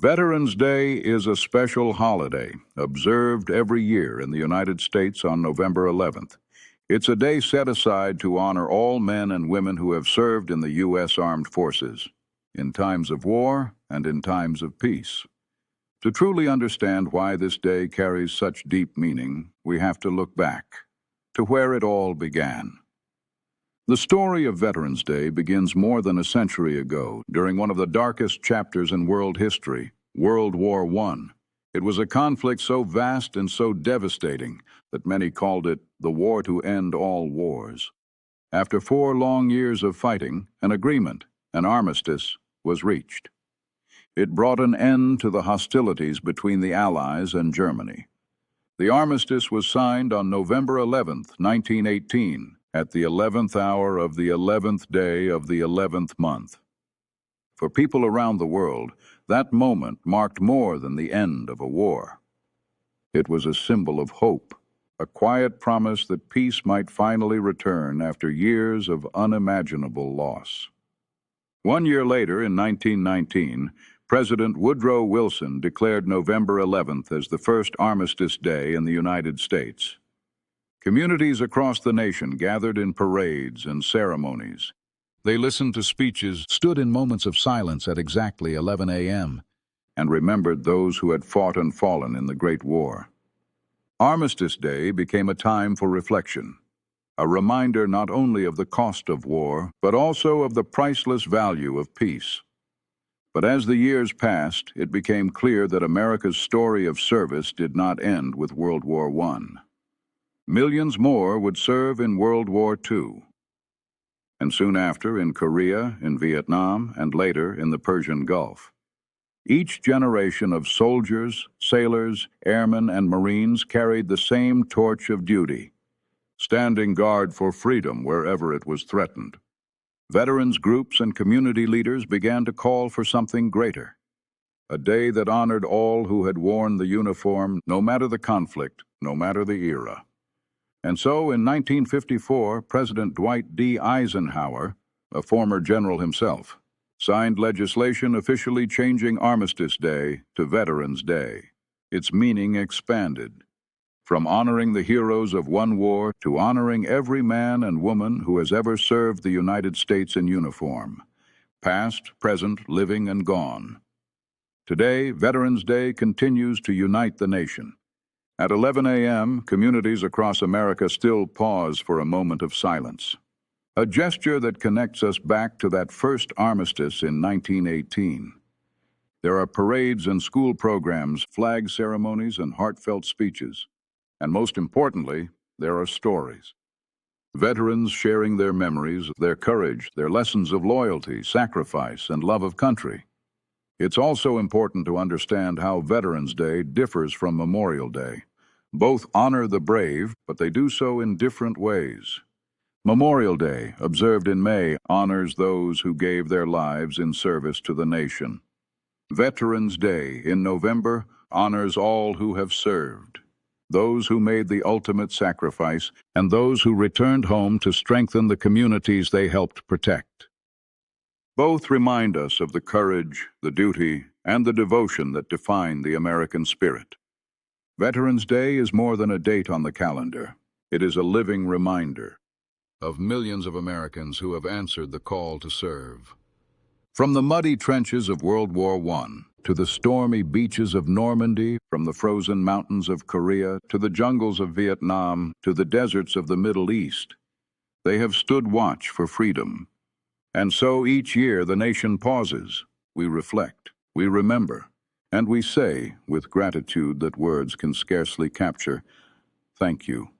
Veterans Day is a special holiday observed every year in the United States on November 11th. It's a day set aside to honor all men and women who have served in the U.S. Armed Forces, in times of war and in times of peace. To truly understand why this day carries such deep meaning, we have to look back to where it all began. The story of Veterans Day begins more than a century ago, during one of the darkest chapters in world history, World War I. It was a conflict so vast and so devastating that many called it the war to end all wars. After 4 long years of fighting, an agreement, an armistice, was reached. It brought an end to the hostilities between the Allies and Germany. The armistice was signed on November 11, 1918, at the 11th hour of the 11th day of the 11th month. For people around the world, that moment marked more than the end of a war. It was a symbol of hope, a quiet promise that peace might finally return after years of unimaginable loss. 1 year later, in 1919, President Woodrow Wilson declared November 11th as the first Armistice Day in the United States. Communities across the nation gathered in parades and ceremonies. They listened to speeches, stood in moments of silence at exactly 11 a.m., and remembered those who had fought and fallen in the Great War. Armistice Day became a time for reflection, a reminder not only of the cost of war, but also of the priceless value of peace. But as the years passed, it became clear that America's story of service did not end with World War I. Millions more would serve in World War II, and soon after in Korea, in Vietnam, and later in the Persian Gulf. Each generation of soldiers, sailors, airmen, and Marines carried the same torch of duty, standing guard for freedom wherever it was threatened. Veterans groups and community leaders began to call for something greater, a day that honored all who had worn the uniform, no matter the conflict, no matter the era. And so, in 1954, President Dwight D. Eisenhower, a former general himself, signed legislation officially changing Armistice Day to Veterans Day. Its meaning expanded, from honoring the heroes of one war to honoring every man and woman who has ever served the United States in uniform, past, present, living, and gone. Today, Veterans Day continues to unite the nation. At 11 a.m., communities across America still pause for a moment of silence, a gesture that connects us back to that first armistice in 1918. There are parades and school programs, flag ceremonies, and heartfelt speeches. And most importantly, there are stories. Veterans sharing their memories, their courage, their lessons of loyalty, sacrifice, and love of country. It's also important to understand how Veterans Day differs from Memorial Day. Both honor the brave, but they do so in different ways. Memorial Day, observed in May, honors those who gave their lives in service to the nation. Veterans Day, in November, honors all who have served, those who made the ultimate sacrifice, and those who returned home to strengthen the communities they helped protect. Both remind us of the courage, the duty, and the devotion that define the American spirit. Veterans Day is more than a date on the calendar. It is a living reminder of millions of Americans who have answered the call to serve. From the muddy trenches of World War I to the stormy beaches of Normandy, from the frozen mountains of Korea to the jungles of Vietnam to the deserts of the Middle East, they have stood watch for freedom. And so each year the nation pauses, we reflect, we remember, and we say, with gratitude that words can scarcely capture, thank you.